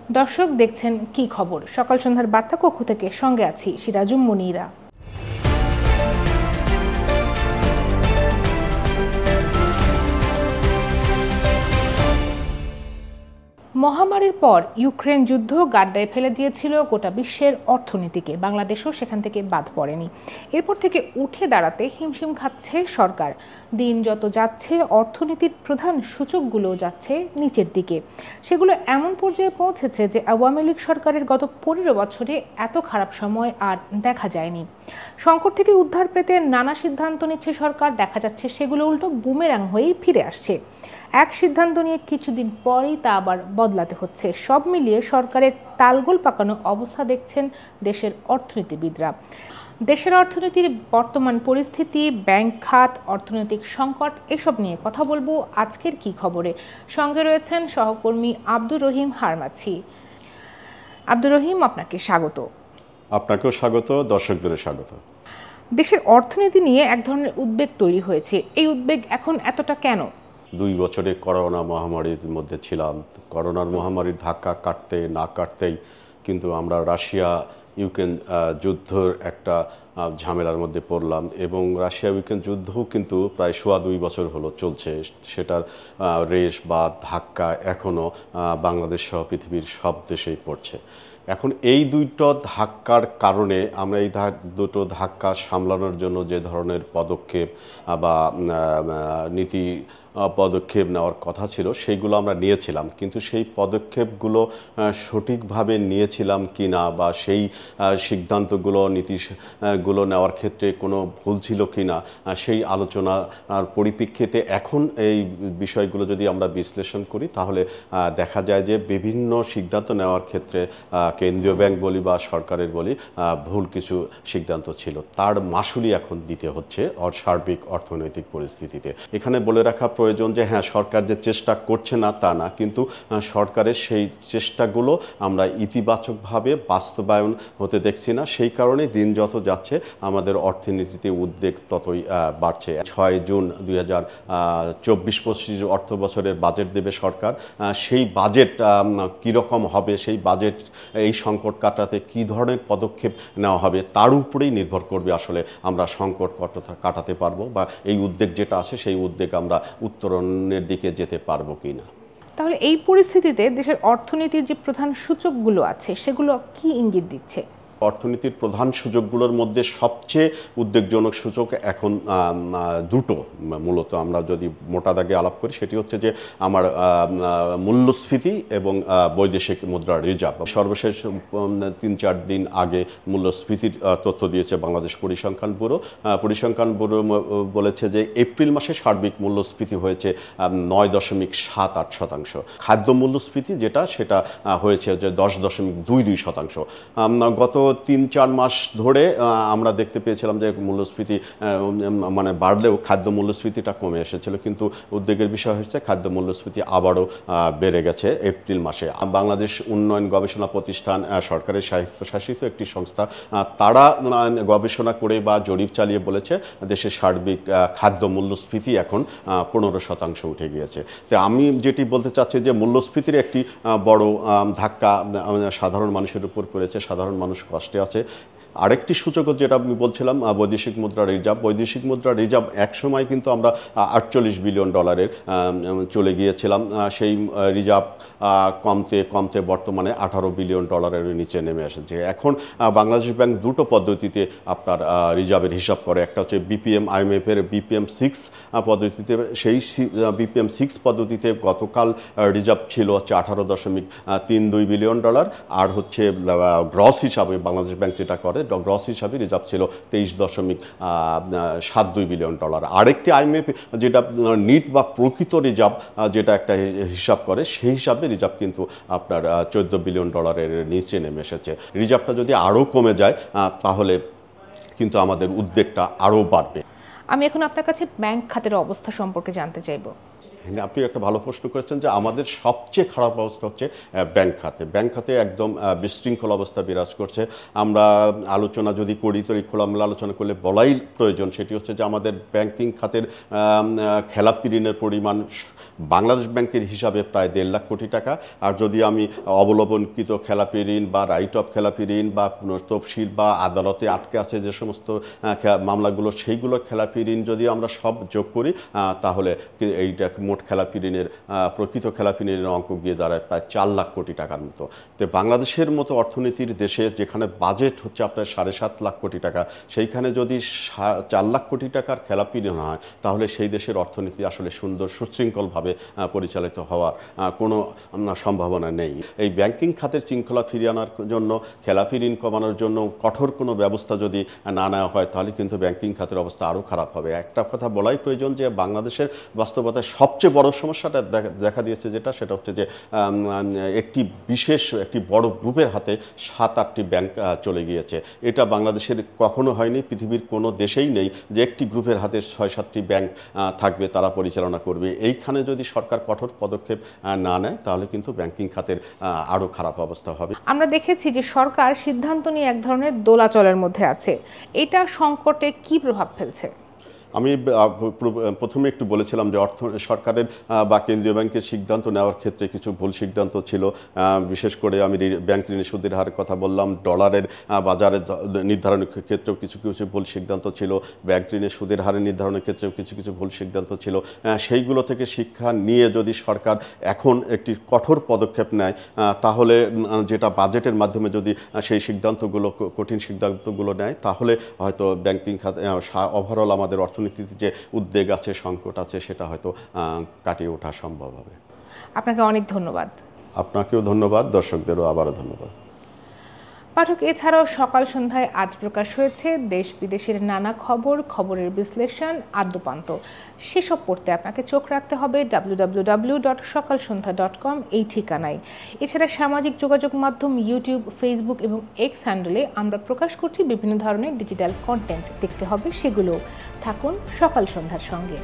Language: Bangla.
দর্শক দেখছেন কি খবর, সকাল সন্ধ্যার বার্তা কক্ষ থেকে সঙ্গে আছি সিরাজুম মনিরা। মহামারীর পর ইউক্রেন যুদ্ধ গাড্ডায় ফেলে দিয়েছিল গোটা বিশ্বের অর্থনীতিকে, বাংলাদেশও সেখান থেকে বাদ পড়েনি। এরপর থেকে উঠে দাঁড়াতে হিমশিম খাচ্ছে সরকার। দিন যত যাচ্ছে অর্থনীতির প্রধান সূচকগুলো যাচ্ছে নিচের দিকে। সেগুলো এমন পর্যায়ে পৌঁছেছে যে আওয়ামী লীগ সরকারের গত 15 বছরে এত খারাপ সময় আর দেখা যায়নি। সংকট থেকে উদ্ধার পেতে নানা সিদ্ধান্ত নিচ্ছে সরকার, দেখা যাচ্ছে সেগুলো উল্টো বুমেরাং হয়েই ফিরে আসছে। এক সিদ্ধান্ত নিয়ে কিছুদিন পরই তা আবার বদলাতে হচ্ছে। সব মিলিয়ে সরকারের তালগোল পাকানো অবস্থা দেখছেন দেশের অর্থনীতিবিদরা। দেশের অর্থনীতির বর্তমান পরিস্থিতি, ব্যাংক খাত, অর্থনৈতিক সংকট এসব নিয়ে কথা বলবো আজকের কি খবরে। সঙ্গে রয়েছেন সহকর্মী আব্দুর রহিম হারমাছি। আব্দুর রহিম, আপনাকে স্বাগত। আপনাকেও স্বাগত, দর্শকদের স্বাগত। দেশের অর্থনীতি নিয়ে এক ধরনের উদ্বেগ তৈরি হয়েছে, এই উদ্বেগ এখন এতটা কেন? 2 বছরে করোনা মহামারীর মধ্যে ছিলাম। করোনার মহামারীর ধাক্কা কাটতে না কাটতেই কিন্তু আমরা রাশিয়া ইউক্রেন যুদ্ধের একটা ঝামেলার মধ্যে পড়লাম, এবং রাশিয়া ইউক্রেন যুদ্ধও কিন্তু প্রায় 2.25 বছর হলো চলছে। সেটার রেশ বা ধাক্কা এখনও বাংলাদেশ সহ পৃথিবীর সব দেশেই পড়ছে। এখন এই দুটো ধাক্কার কারণে আমরা এই দুটো ধাক্কা সামলানোর জন্য যে ধরনের পদক্ষেপ বা নীতি পদক্ষেপ নেওয়ার কথা ছিল সেইগুলো আমরা নিয়েছিলাম, কিন্তু সেই পদক্ষেপগুলো সঠিকভাবে নিয়েছিলাম কি না বা সেই সিদ্ধান্তগুলো নীতিগুলো নেওয়ার ক্ষেত্রে কোনো ভুল ছিল কি না, সেই আলোচনার পরিপ্রেক্ষিতে এখন এই বিষয়গুলো যদি আমরা বিশ্লেষণ করি তাহলে দেখা যায় যে বিভিন্ন সিদ্ধান্ত নেওয়ার ক্ষেত্রে কেন্দ্রীয় ব্যাংক বলি বা সরকারের বলি ভুল কিছু সিদ্ধান্ত ছিল, তার মাশুলি এখন দিতে হচ্ছে সার্বিক অর্থনৈতিক পরিস্থিতিতে। এখানে বলে রাখা প্রয়োজন যে হ্যাঁ, সরকার যে চেষ্টা করছে না তা না, কিন্তু সরকারের সেই চেষ্টাগুলো আমরা ইতিবাচকভাবে বাস্তবায়ন হতে দেখছি না। সেই কারণে দিন যত যাচ্ছে আমাদের অর্থনীতিতে উদ্বেগ ততই বাড়ছে। 6 জুন 2024-25 অর্থ বছরের বাজেট দেবে সরকার। সেই বাজেট কীরকম হবে, সেই বাজেট এই সংকট কাটাতে কী ধরনের পদক্ষেপ নেওয়া হবে তার উপরেই নির্ভর করবে আসলে আমরা সংকট কাটাতে পারবো বা এই উদ্বেগ যেটা আছে সেই উদ্বেগ আমরা উত্তরণের দিকে যেতে পারবো কি না। তাহলে এই পরিস্থিতিতে দেশের অর্থনীতির যে প্রধান সূচকগুলো আছে সেগুলো কি ইঙ্গিত দিচ্ছে? অর্থনীতির প্রধান সূচকগুলোর মধ্যে সবচেয়ে উদ্বেগজনক সূচক এখন দুটো, মূলত আমরা যদি মোটা দাগে আলাপ করি সেটি হচ্ছে যে আমার মূল্যস্ফীতি এবং বৈদেশিক মুদ্রার রিজার্ভ। সর্বশেষ 3-4 দিন আগে মূল্যস্ফীতির তথ্য দিয়েছে বাংলাদেশ পরিসংখ্যান ব্যুরো। পরিসংখ্যান ব্যুরো বলেছে যে এপ্রিল মাসে সার্বিক মূল্যস্ফীতি হয়েছে 9.78%। খাদ্য মূল্যস্ফীতি সেটা হয়েছে যে 10.22%। গত 3-4 মাস ধরে আমরা দেখতে পেয়েছিলাম যে মূল্যস্ফীতি মানে বাড়লেও খাদ্য মূল্যস্ফীতিটা কমে এসেছিল, কিন্তু উদ্বেগের বিষয় হচ্ছে খাদ্য মূল্যস্ফীতি আবারও বেড়ে গেছে এপ্রিল মাসে। বাংলাদেশ উন্নয়ন গবেষণা প্রতিষ্ঠান সরকারের স্বায়ত্তশাসিত একটি সংস্থা, তারা গবেষণা করে বা জরিপ চালিয়ে বলেছে দেশের সার্বিক খাদ্য মূল্যস্ফীতি এখন 15% উঠে গিয়েছে। তো আমি যেটি বলতে চাচ্ছি যে মূল্যস্ফীতির একটি বড় ধাক্কা সাধারণ মানুষের উপর পড়েছে, সাধারণ মানুষ কষ্টে আছে। আরেকটি সূচক যেটা আমি বলছিলাম বৈদেশিক মুদ্রা রিজার্ভ। বৈদেশিক মুদ্রা রিজার্ভ একসময় কিন্তু আমরা $48 বিলিয়ন চলে গিয়েছিলাম, সেই রিজার্ভ কমতে কমতে বর্তমানে $18 বিলিয়ন নিচে নেমে এসেছে। এখন বাংলাদেশ ব্যাংক দুটো পদ্ধতিতে আপনার রিজার্ভের হিসাব করে, একটা হচ্ছে বিপিএম, IMF-এর BPM-6 পদ্ধতিতে। সেই BPM-6 পদ্ধতিতে গতকাল রিজার্ভ ছিল হচ্ছে $18.32 বিলিয়ন, আর হচ্ছে গ্রস হিসাবে বাংলাদেশ ব্যাংক যেটা করে গ্রস হিসাবে রিজার্ভ ছিল $23.72 বিলিয়ন। আরেকটি IMF যেটা নিট বা প্রকৃত রিজার্ভ যেটা একটা হিসাব করে, সেই হিসাবে রিজার্ভ কিন্তু আপনার $14 বিলিয়ন নিচে নেমে এসেছে। রিজার্ভটা যদি আরও কমে যায় তাহলে কিন্তু আমাদের উদ্বেগটা আরও বাড়বে। আমি এখন আপনার কাছে ব্যাংক খাতের অবস্থা সম্পর্কে জানতে চাইব। আপনি একটা ভালো প্রশ্ন করেছেন যে আমাদের সবচেয়ে খারাপ অবস্থা হচ্ছে ব্যাংক খাতে একদম বিশৃঙ্খল অবস্থা বিরাজ করছে। আমরা আলোচনা যদি করি তো এই খোলামেলা আলোচনা করলে বলাই প্রয়োজন, সেটি হচ্ছে যে আমাদের ব্যাংকিং খাতের খেলাপি ঋণের পরিমাণ বাংলাদেশ ব্যাংকের হিসাবে প্রায় 1.5 লাখ কোটি টাকা। আর যদি আমি অবলম্বনকৃত খেলাপি ঋণ বা রাইট অফ খেলাপি ঋণ বা তফসিল বা আদালতে আটকে আছে যে সমস্ত মামলাগুলো, সেইগুলোর খেলাপি ঋণ যদি আমরা সব যোগ করি তাহলে এইটা মোট খেলাপি ঋণের প্রকৃত খেলাপি ঋণের অঙ্ক গিয়ে দাঁড়ায় প্রায় 4 লাখ কোটি টাকার মতো। তো বাংলাদেশের মতো অর্থনীতির দেশে যেখানে বাজেট হচ্ছে আপনার 7.5 লাখ কোটি টাকা, সেইখানে যদি 4 লাখ কোটি টাকার খেলাপি ঋণ হয় তাহলে সেই দেশের অর্থনীতি আসলে সুন্দর সুশৃঙ্খলভাবে পরিচালিত হওয়ার কোনো সম্ভাবনা নেই। এই ব্যাংকিং খাতের শৃঙ্খলা ফিরিয়ে আনার জন্য, খেলাপি ঋণ কমানোর জন্য কঠোর কোনো ব্যবস্থা যদি না নেওয়া হয় তাহলে কিন্তু ব্যাংকিং খাতের অবস্থা আরও খারাপ হবে। একটা কথা বলাই প্রয়োজন যে বাংলাদেশের বাস্তবতায় সবচেয়ে বড় সমস্যাটা দেখা দিয়েছে সেটা হচ্ছে যে একটি বড় গ্রুপের হাতে 7-8টি ব্যাংক চলে গিয়েছে। এটা বাংলাদেশের কখনো হয়নি, পৃথিবীর কোনো দেশেই নেই যে একটি গ্রুপের হাতে 6-7টি ব্যাংক থাকবে, তারা পরিচালনা করবে। এইখানে যদি সরকার কঠোর পদক্ষেপ না নেয় তাহলে কিন্তু ব্যাংকিং খাতের আরও খারাপ অবস্থা হবে। আমরা দেখেছি যে সরকার সিদ্ধান্ত নিয়ে এক ধরনের দোলাচলের মধ্যে আছে, এটা সংকটে কি প্রভাব ফেলছে? আমি প্রথমে একটু বলেছিলাম যে সরকারের বা কেন্দ্রীয় ব্যাংকের সিদ্ধান্ত নেওয়ার ক্ষেত্রে কিছু ভুল সিদ্ধান্ত ছিল। বিশেষ করে আমি ব্যাংক ঋণের সুদের হারের কথা বললাম, ডলারের বাজারে নির্ধারণের ক্ষেত্রেও কিছু কিছু ভুল সিদ্ধান্ত ছিল, ব্যাংক ঋণের সুদের হারের নির্ধারণের ক্ষেত্রেও কিছু কিছু ভুল সিদ্ধান্ত ছিল। সেইগুলো থেকে শিক্ষা নিয়ে যদি সরকার এখন একটি কঠোর পদক্ষেপ নেয় তাহলে, যেটা বাজেটের মাধ্যমে যদি সেই সিদ্ধান্তগুলো, কঠিন সিদ্ধান্তগুলো নেয়, তাহলে হয়তো ব্যাংকিং খাতে ওভারঅল আমাদের অর্থনীতিতে যে উদ্বেগ আছে, সংকট আছে, সেটা হয়তো কাটিয়ে ওঠা সম্ভব হবে। আপনাকে অনেক ধন্যবাদ। আপনাকেও ধন্যবাদ, দর্শকদেরও আবারও ধন্যবাদ। পাঠক, এছাড়াও সকাল সন্ধ্যায় আজ প্রকাশ হয়েছে দেশ বিদেশের নানা খবরের বিশ্লেষণ আদ্যোপান্ত। সেসব পড়তে আপনাকে চোখ রাখতে হবে www.সকালসন্ধ্যা.com এই ঠিকানায়। এছাড়া সামাজিক যোগাযোগ মাধ্যম ইউটিউব, ফেসবুক এবং এক্স হ্যান্ডেলে আমরা প্রকাশ করছি বিভিন্ন ধরনের ডিজিটাল কন্টেন্ট। দেখতে হবে সেগুলো। থাকুন সকাল সন্ধ্যার সঙ্গে।